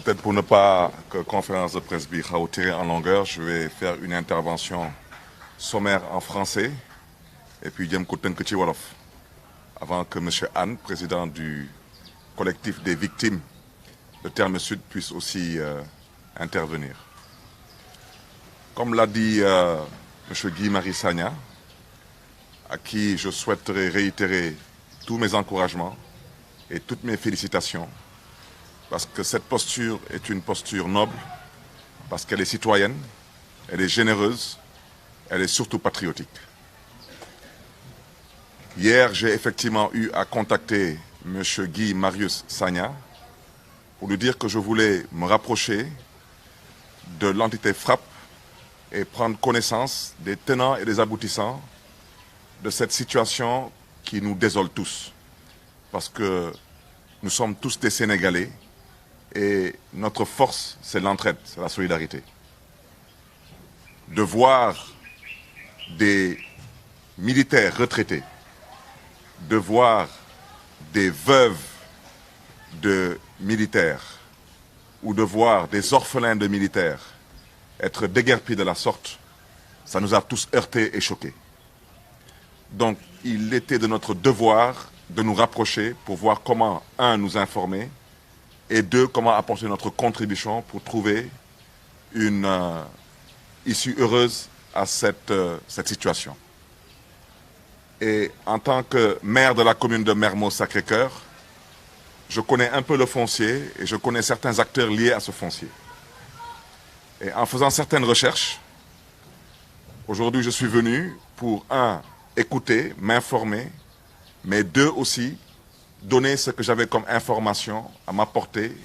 Peut-être pour ne pas que conférence de presse bi xaw tirer en longueur, je vais faire une intervention sommaire en français et puis jëm ko tënk ci wolof avant que M. Anne, président du collectif des victimes de Terme Sud, puisse aussi intervenir. Comme l'a dit M. Guy-Marie Sagna, à qui je souhaiterais réitérer tous mes encouragements et toutes mes félicitations, parce que cette posture est une posture noble, parce qu'elle est citoyenne, elle est généreuse, elle est surtout patriotique. Hier, j'ai effectivement eu à contacter M. Guy Marius Sagna pour lui dire que je voulais me rapprocher de l'entité FRAPP et prendre connaissance des tenants et des aboutissants de cette situation qui nous désole tous. Parce que nous sommes tous des Sénégalais et notre force, c'est l'entraide, c'est la solidarité. De voir des militaires retraités, de voir des veuves de militaires ou de voir des orphelins de militaires être déguerpis de la sorte, ça nous a tous heurtés et choqués. Donc, il était de notre devoir de nous rapprocher pour voir comment, un, nous informer, et deux, comment apporter notre contribution pour trouver une issue heureuse à cette situation. Et en tant que maire de la commune de Mermoz-Sacré-Cœur, je connais un peu le foncier et je connais certains acteurs liés à ce foncier. Et en faisant certaines recherches, aujourd'hui je suis venu pour, un, écouter, m'informer, mais deux aussi, donner ce que j'avais comme information à m'apporter,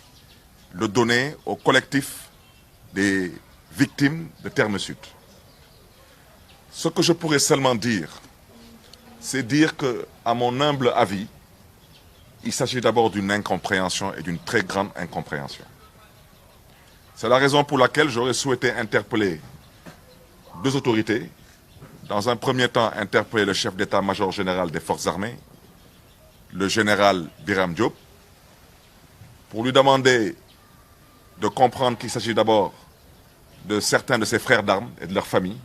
le donner au collectif des victimes de Terme Sud. Ce que je pourrais seulement dire, c'est dire que, à mon humble avis, il s'agit d'abord d'une incompréhension et d'une très grande incompréhension. C'est la raison pour laquelle j'aurais souhaité interpeller deux autorités. Dans un premier temps, interpeller le chef d'état-major général des forces armées, le général Biram Diop, pour lui demander de comprendre qu'il s'agit d'abord de certains de ses frères d'armes et de leurs familles.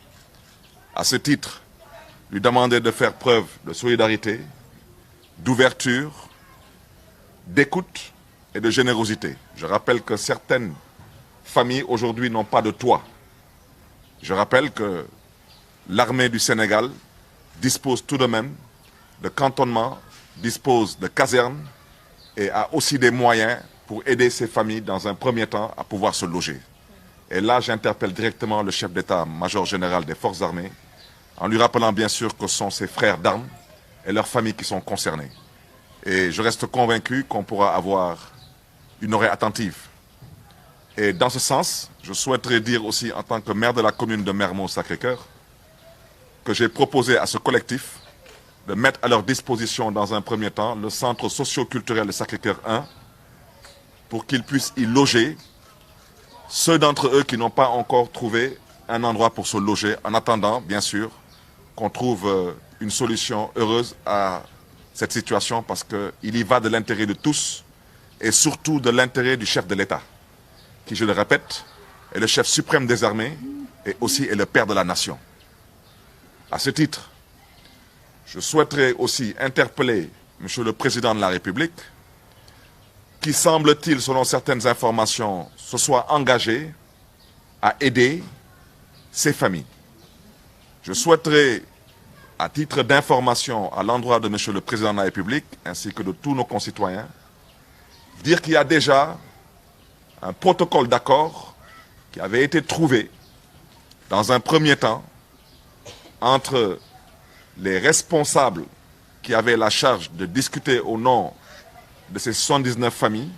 À ce titre, lui demander de faire preuve de solidarité, d'ouverture, d'écoute et de générosité. Je rappelle que certaines familles aujourd'hui n'ont pas de toit. Je rappelle que l'armée du Sénégal dispose tout de même de cantonnements, dispose de casernes et a aussi des moyens pour aider ces familles dans un premier temps à pouvoir se loger. Et là, j'interpelle directement le chef d'état-major général des forces armées en lui rappelant bien sûr que ce sont ses frères d'armes et leurs familles qui sont concernées. Et je reste convaincu qu'on pourra avoir une oreille attentive. Et dans ce sens, je souhaiterais dire aussi en tant que maire de la commune de Mermoz-Sacré-Cœur que j'ai proposé à ce collectif de mettre à leur disposition dans un premier temps le centre socio-culturel de Sacré-Cœur 1 pour qu'ils puissent y loger ceux d'entre eux qui n'ont pas encore trouvé un endroit pour se loger, en attendant, bien sûr, qu'on trouve une solution heureuse à cette situation parce qu'il y va de l'intérêt de tous et surtout de l'intérêt du chef de l'État, qui, je le répète, est le chef suprême des armées et aussi est le père de la nation. À ce titre, je souhaiterais aussi interpeller M. le Président de la République, qui semble-t-il, selon certaines informations, se soit engagé à aider ces familles. Je souhaiterais, à titre d'information à l'endroit de M. le Président de la République, ainsi que de tous nos concitoyens, dire qu'il y a déjà un protocole d'accord qui avait été trouvé dans un premier temps entre les responsables qui avaient la charge de discuter au nom de ces 79 familles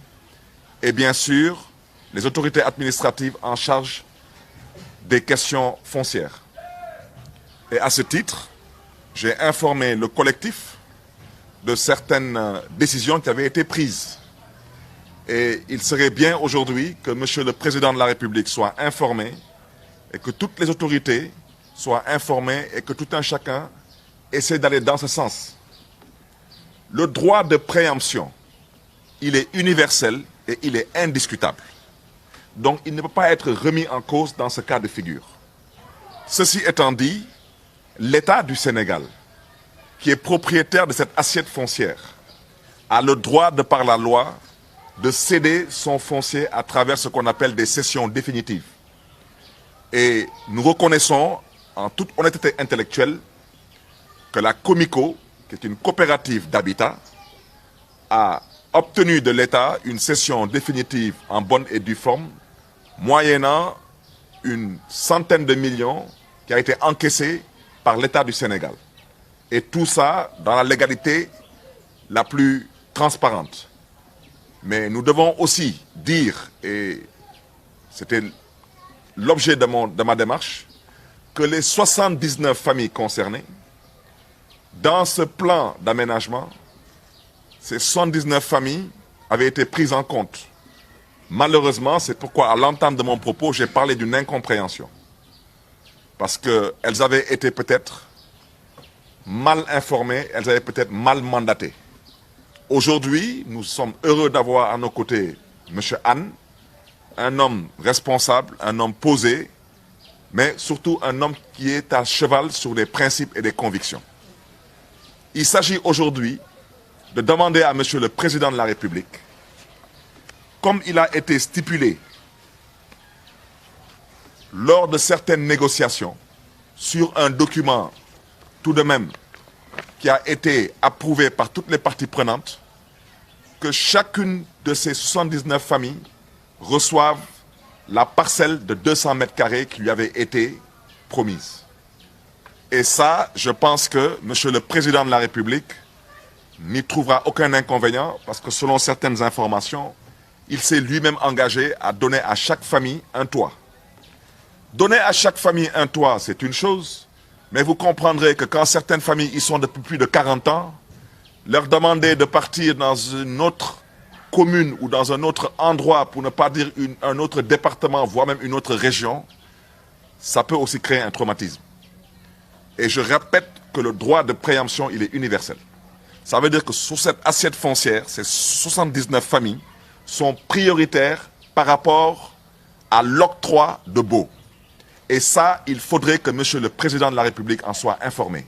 et bien sûr les autorités administratives en charge des questions foncières. Et à ce titre, j'ai informé le collectif de certaines décisions qui avaient été prises. Et il serait bien aujourd'hui que M. le Président de la République soit informé et que toutes les autorités soient informées et que tout un chacun essaie d'aller dans ce sens. Le droit de préemption, il est universel et il est indiscutable. donc il ne peut pas être remis en cause dans ce cas de figure. Ceci étant dit, l'État du Sénégal, qui est propriétaire de cette assiette foncière, a le droit, de par la loi, de céder son foncier à travers ce qu'on appelle des cessions définitives. Et nous reconnaissons, en toute honnêteté intellectuelle, que la Comico, qui est une coopérative d'habitat, a obtenu de l'État une cession définitive en bonne et due forme, moyennant une centaine de millions qui a été encaissée par l'État du Sénégal. Et tout ça dans la légalité la plus transparente. Mais nous devons aussi dire, et c'était l'objet de ma démarche, que les 79 familles concernées, dans ce plan d'aménagement, ces 79 familles avaient été prises en compte. Malheureusement, c'est pourquoi à l'entame de mon propos, j'ai parlé d'une incompréhension. Parce qu'elles avaient été peut-être mal informées, elles avaient peut-être mal mandatées. Aujourd'hui, nous sommes heureux d'avoir à nos côtés M. Anne, un homme responsable, un homme posé, mais surtout un homme qui est à cheval sur des principes et des convictions. Il s'agit aujourd'hui de demander à M. le Président de la République, comme il a été stipulé lors de certaines négociations sur un document tout de même qui a été approuvé par toutes les parties prenantes, que chacune de ces 79 familles reçoive la parcelle de 200 mètres carrés qui lui avait été promise. Et ça, je pense que M. le Président de la République n'y trouvera aucun inconvénient parce que selon certaines informations, il s'est lui-même engagé à donner à chaque famille un toit. Donner à chaque famille un toit, c'est une chose, mais vous comprendrez que quand certaines familles y sont depuis plus de 40 ans, leur demander de partir dans une autre commune ou dans un autre endroit, pour ne pas dire un autre département, voire même une autre région, ça peut aussi créer un traumatisme. Et je répète que le droit de préemption, il est universel. Ça veut dire que sur cette assiette foncière, ces 79 familles sont prioritaires par rapport à l'octroi de baux. Et ça, il faudrait que M. le Président de la République en soit informé.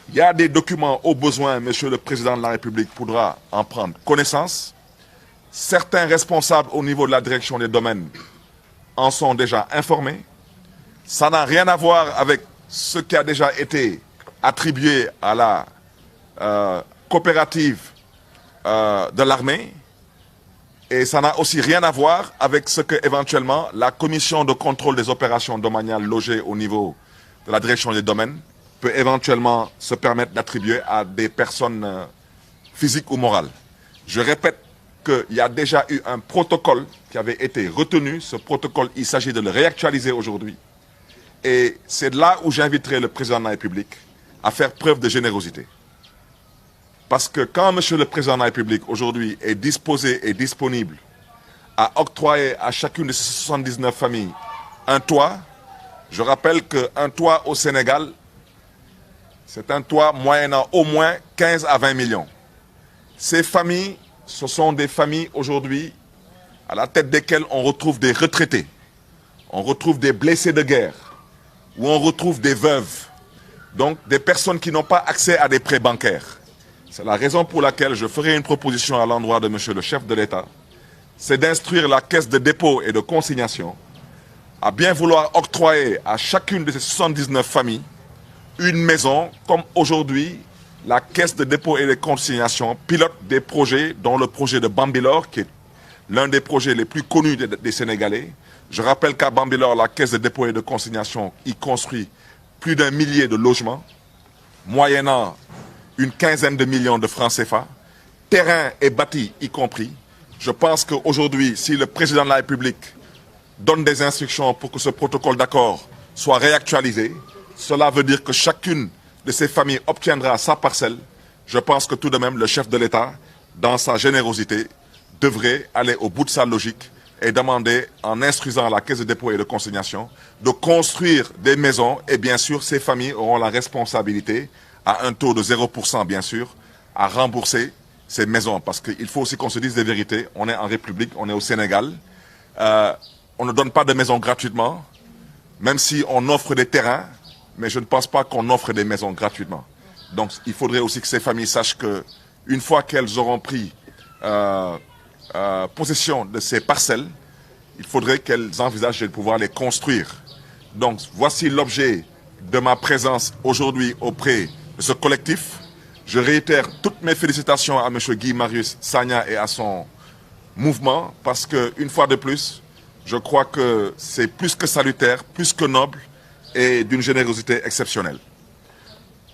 Il y a des documents au besoin, M. le Président de la République pourra en prendre connaissance. Certains responsables au niveau de la direction des domaines en sont déjà informés. Ça n'a rien à voir avec ce qui a déjà été attribué à la coopérative de l'armée. Et ça n'a aussi rien à voir avec ce que éventuellement la commission de contrôle des opérations domaniales logée au niveau de la direction des domaines peut éventuellement se permettre d'attribuer à des personnes physiques ou morales. Je répète qu'il y a déjà eu un protocole qui avait été retenu. Ce protocole, il s'agit de le réactualiser aujourd'hui. Et c'est là où j'inviterai le Président de la République à faire preuve de générosité. Parce que quand M. le Président de la République aujourd'hui est disposé et disponible à octroyer à chacune de ces 79 familles un toit, je rappelle qu'un toit au Sénégal, c'est un toit moyennant au moins 15 à 20 millions. Ces familles, ce sont des familles aujourd'hui à la tête desquelles on retrouve des retraités, on retrouve des blessés de guerre, ou on retrouve des veuves, donc des personnes qui n'ont pas accès à des prêts bancaires. C'est la raison pour laquelle je ferai une proposition à l'endroit de M. le chef de l'État, c'est d'instruire la caisse de dépôt et de consignation à bien vouloir octroyer à chacune de ces 79 familles une maison, comme aujourd'hui la caisse de dépôt et de consignation pilote des projets, dont le projet de Bambilor, qui est l'un des projets les plus connus des Sénégalais. Je rappelle qu'à Bambilor, la caisse de dépôt et de consignation y construit plus d'1 millier de logements, moyennant une quinzaine de millions de francs CFA, terrain et bâti y compris. Je pense qu'aujourd'hui, si le Président de la République donne des instructions pour que ce protocole d'accord soit réactualisé, cela veut dire que chacune de ces familles obtiendra sa parcelle. Je pense que tout de même, le chef de l'État, dans sa générosité, devrait aller au bout de sa logique et demander, en instruisant la caisse de dépôt et de consignation, de construire des maisons. Et bien sûr, ces familles auront la responsabilité, à un taux de 0% bien sûr, à rembourser ces maisons. Parce qu'il faut aussi qu'on se dise des vérités. On est en République, on est au Sénégal. On ne donne pas de maisons gratuitement, même si on offre des terrains, mais je ne pense pas qu'on offre des maisons gratuitement. Donc il faudrait aussi que ces familles sachent que une fois qu'elles auront pris possession de ces parcelles, il faudrait qu'elles envisagent de pouvoir les construire. Donc voici l'objet de ma présence aujourd'hui auprès de ce collectif. Je réitère toutes mes félicitations à M. Guy Marius Sagna et à son mouvement parce que, une fois de plus, je crois que c'est plus que salutaire, plus que noble et d'une générosité exceptionnelle.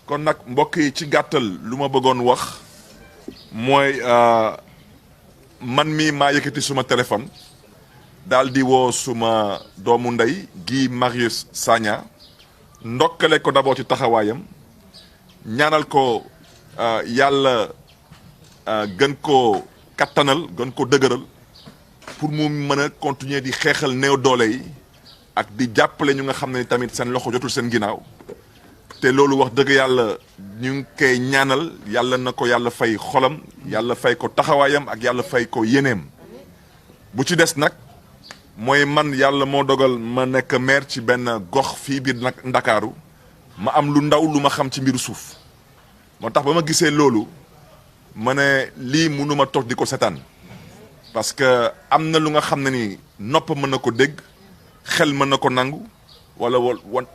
kon nag mbokk yi ci gàttal lu ma bëggoon wax mooy man mi maa yëkkati suma téléphone daal di woo suma doomu ndey Guy Marius Sagna ndokkale ko d'abord ci taxawaayam ñaanal ko yàlla gën ko kattanal gën ko dëgëral pour mu mën a continuer di xeexal néew doole yi ak di jàppale ñu nga xam ne tamit seen loxo jotul seen ginnaaw te loolu wax dëgg yàlla ñu ngi koy ñaanal yàlla na ko yàlla fay xolam yàlla fay ko taxawaayam ak yàlla fay ko yéeneem bu ci des nag mooy man yàlla moo dogal ma nekk maire ci benn gox fii biir Ndakaaru ma am lu ndaw lu ma xam ci mbiru suuf moo tax ba ma gisee loolu ma ne lii mënuma toog di ko setaan parce que am na lu nga xam ne ni nopp mën na ko dégg xel mën na ko nangu wala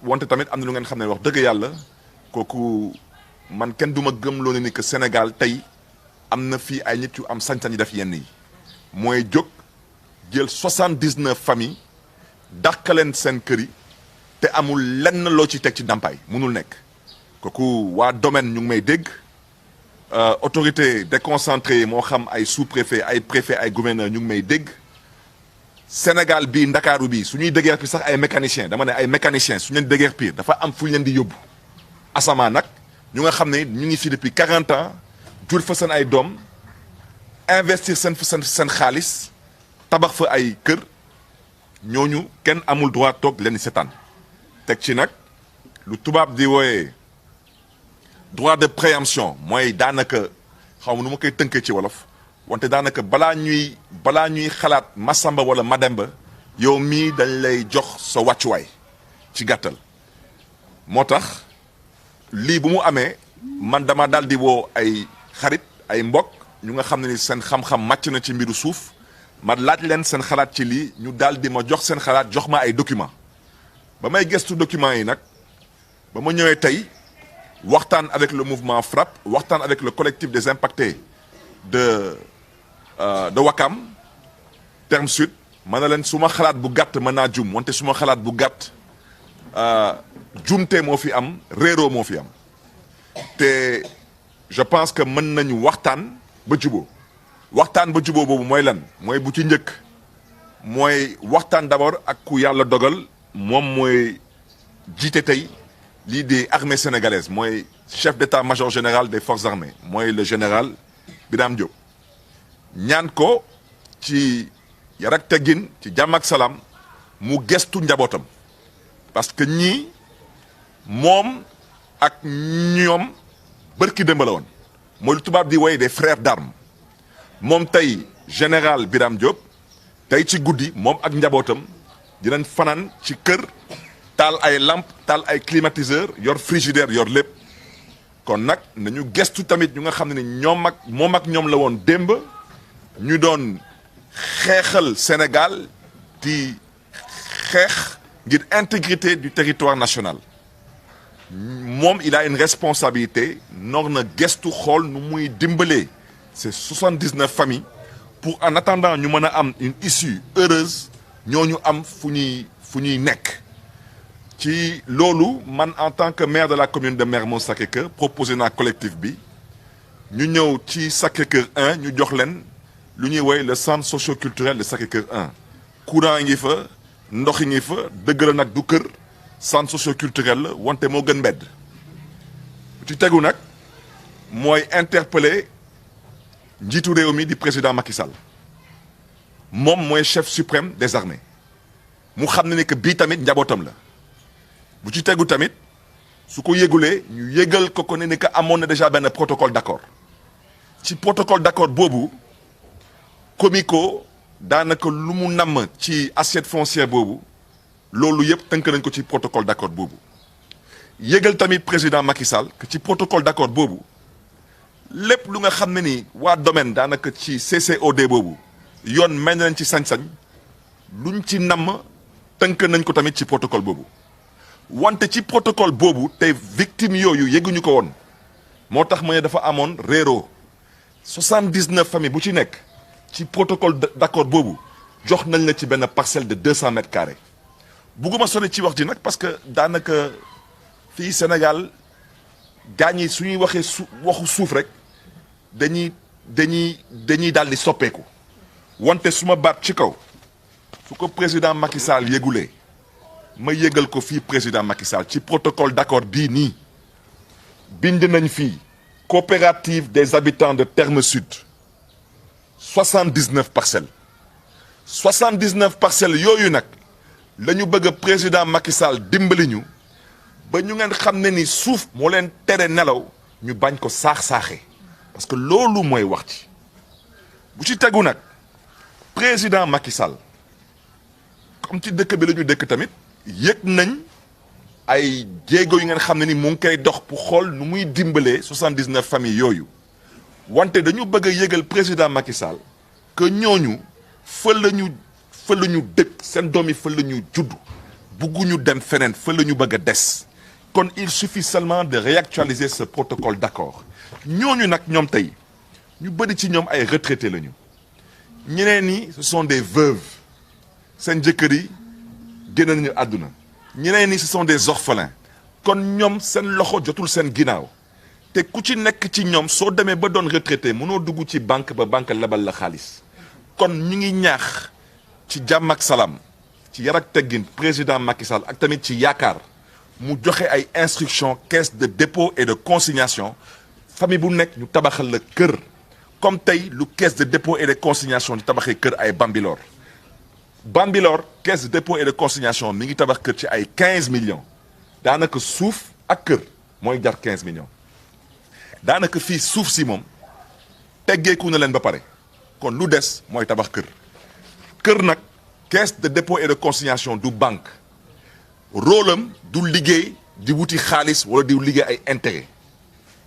wante tamit am na lu ngeen xam ne wax dëgg yàlla kooku man kenn du ma gëm loolu ni que Sénégal tey am na fii ay nit yu am sañ-sañ yi def yenn yi mooy jóg jël 79 familles dàqaleen seen kër yi te amul lenn loo ci teg ci ndàmpaay mënul nekk kooku waa domaine ñu ngi may dégg autorité déconcentrée moo xam ay sous-préfet ay préfet ay gouverneur ñu ngi may dégg Sénégal bii Ndakaaru bii su ñuy déguerpir sax ay mécaniciens dama ne ay mécaniciens su ñu leen déguerpir dafa am fu ñu leen di yóbbu asamaan nag ñu nga xam ne ñu ngi fii depuis 40 ans jur fa seen ay doom investir seen xaalis tabax fa ay kër ñooñu kenn amul droit toog leen seetaan teg ci nag lu tubaab di wooyee droit de préemption mooy daanaka xaw ma nu ma koy tënkee ci wolof wante daanaka balaa ñuy xalaat Masamba wala Mademba yow mii dañ lay jox sa wàccuwaay ci gàttal moo tax lii bu mu amee man dama daal di woo ay xarit ay mbokk ñu nga xam ne ni seen xam-xam màcc na ci mbiru suuf ma laaj leen seen xalaat ci lii ñu daal di ma jox seen xalaat jox ma ay documents ba may gëstu documents yi nag ba ma ñëwee tey waxtaan avec le mouvement FRAPP waxtaan avec le collectif des impactés de Wakam Terme Sud ma ne leen su ma xalaat bu gàtt mën naa jum wante su ma xalaat bu gàtt jumte moo fi am réeroo moo fi am te je pense que mën nañu waxtaan ba juboo boobu mooy lan mooy bu ci njëkk mooy waxtaan d'abord ak ku yàlla dogal moom mooy jiite tey lii di armée sénégalaise mooy chef d'état-major général des forces armées mooy le général Birame Diop ñaan ko ci yar ak teggin ci jàmm ak salaam mu gestu njabootam parce que ñii moom ak ñoom bërki démb la woon mooy lu tubaab di woy des frères d'armes moom tey général Birame Diop tey ci guddi moom ak njabootam dinañ fanaan ci kër taal ay lampe taal ay climatiseur yor frigidaire yor lépp kon nag nañu gestu tamit ñu nga xam ne ñoom ak moom ak ñoom la woon démb ñu doon xeexal Sénégal di xeex ngir intégrité du territoire national moom il a une responsabilité noor na gestu xool nu muy dimbalee ces 79 familles pour en attendant ñu mën a am une issue heureuse ñooñu am fu ñuy nekk ci loolu man en tant que maire de la commune de Mermoz Sacré-Cœur proposé naa collectif bi ñu ñëw ci Sacré-Cœur 1 ñu jox leen lu ñuy woy le centre socio-culturel de Sacré-Cœur 1 courant ngi fa ndox ngi fa dëgg la nag du kër centre socio-culturel la wante moo gën mbedd ci tegu nag mooy interpeller njiitu réew mi di président Macky Sall moom mooy chef suprême des armées mu xam ne ni que bii tamit njabootam la bu ci tegu tamit su ko yégulee ñu yégal ko ne ni que amoon na déjà benn protocole d'accord ci protocole d'accord boobu Comico daanaka lu mu namm ci assiette foncière boobu loolu yëpp tënk nañ ko ci protocole d'accord boobu yëgal tamit président Macky Sall que ci protocole d'accord boobu lépp lu nga xam ne ni waa domaine daanaka ci CCOD boobu yoon mel nañ ci sañ-sañ luñ ci namm tënk nañ ko tamit ci protocole boobu wante ci protocole boobu te victime yooyu yëguñu ko woon moo tax ma ne dafa amoon réeroo 79 familles bu ci nekk ci protocole d'accord boobu jox nañ la ci benn parcelle de 200 mètres carrés bugguma sori ci wax ji nag parce que daanaka fii Sénégal gaañ yi suñuy waxee waxu suuf rek dañuy daal di soppeeku wante suma baat ci kaw su ko président Macky Sall yëgulee ma yëgal ko fii président Macky Sall ci protocole d'accord bii nii bind nañ fii coopérative des habitants de Terme Sud 79 parcelles 79 parcelles yooyu nag la ñu bëgg président Macky Sall dimbali ñu ba ñu ngeen xam ne ni suuf moo leen tere nelaw ñu bañ ko saax-saaxee parce que loolu mooy wax ci bu ci tegu nag président Macky Sall comme ci dëkk bi la ñu dëkk tamit yëg nañ ay jéego yi ngeen xam ne ni mu ngi koy dox pour xool nu muy dimbalee 79 familles yooyu wante dañu bëgg a yëgal président Macky Sall que ñooñu fa la ñu dëkk seen doom yi fa la ñu judd bugguñu dem feneen fa la ñu bëgg a des kon il suffit seulement de réactualiser ce protocole d'accord ñooñu nag ñoom tey ñu bëri ci ñoom ay retraités lañu ñeneen ñi ce sont des veuves seen jëkkër yi génn nañu àdduna ñeneen ñi ce sont des orphelins kon ñoom seen loxo jotul seen ginnaaw te ku ci nekk ci ñoom soo demee ba doon retraité mënoo dugg ci banque ba banque lebal la xaalis kon ñu ngi ñaax ci jàmm ak salaam ci yar ak teggin président Macky Sall ak tamit ci yaakaar mu joxe ay instructions caisse de dépôt et de consignation famille bu nekk ñu tabaxal la kër comme tey lu caisse de dépôt et de consignation di tabaxee kër ay Bambilor caisse de dépôt et de consignation mi ngi tabax kër ci ay 15 millions daanaka suuf ak kër mooy jar 15 millions daanaka fii suuf si moom teggeeku na leen ba pare kon lu des mooy tabax kër nag caisse de dépôt et de consignation du banque rôle am du liggéey di wuti xaalis wala di liggéey ay intérêt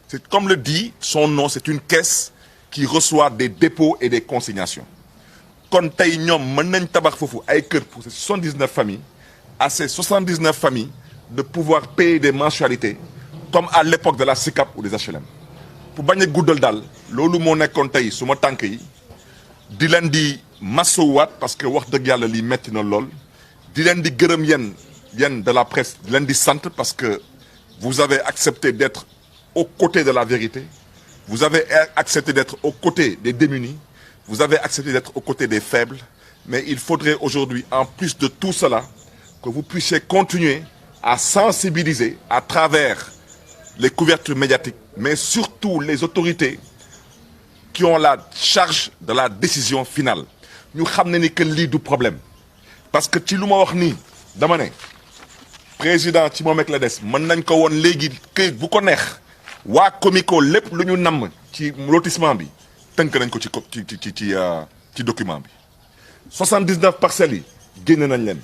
c'est comme le dit son nom c'est une caisse qui reçoit des dépôts et des consignations kon tey ñoom mën nañ tabax foofu ay kër pour ces 79 familles à ces 79 familles de pouvoir payer des mensualités comme à l'époque de la SICAP ou des HLM pour bañ a guddal daal loolu moo nekkoon tey suma tànk yi di leen di masowaat parce que wax dëgg yàlla lii metti na lool di leen di gërëm yéen de la presse di leen di sant parce que vous avez accepté d'être aux côtés de la vérité vous avez accepté d'être aux côtés des démunis vous avez accepté d'être aux côtés des faibles mais il faudrait aujourd'hui en plus de tout cela que vous puissiez continuer à sensibiliser à travers les couvertures médiatiques mais surtout les autorités qui ont la charge de la décision finale ñu xam ne ni que lii du problème parce que ci lu ma wax nii dama ne président ci moom rek la des mën nañ ko woon léegi këyit bu ko neex waa Comico lépp lu ñu namm ci lotissement bi tënk nañ ko ci document bi 79 parcelles yi génne nañ leen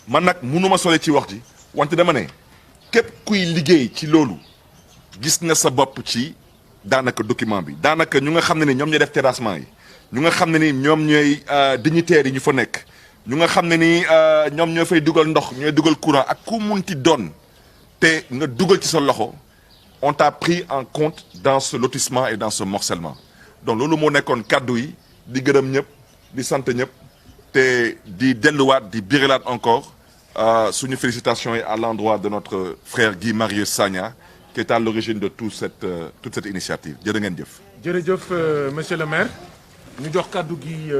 man nag mënuma sole ci wax ji wante dama ne képp kuy liggéey ci loolu gis nga sa bopp ci daanaka document bi daanaka ñu nga xam ne ni ñoom ñooy def terrassement yi ñu nga xam ne ni ñoom ñooy dignitaires yi ñu fa nekk ñu nga xam ne ni ñoom ñoo fay dugal ndox ñooy dugal courant ak ku munti doon te nga dugal ci sa loxo on t'a pris en compte dans ce lotissement et dans ce morcellement donc loolu moo nekkoon kaddu yi di gërëm ñëpp di sant ñëpp te di delluwaat di birilaat encore suñu félicitations yi à l'endroit de notre frère Guy Marius Sagna qui est à l'origine de toute cette initiative jërë ngeen jëf. jërëjëf monsieur le maire ñu jox kaddu gi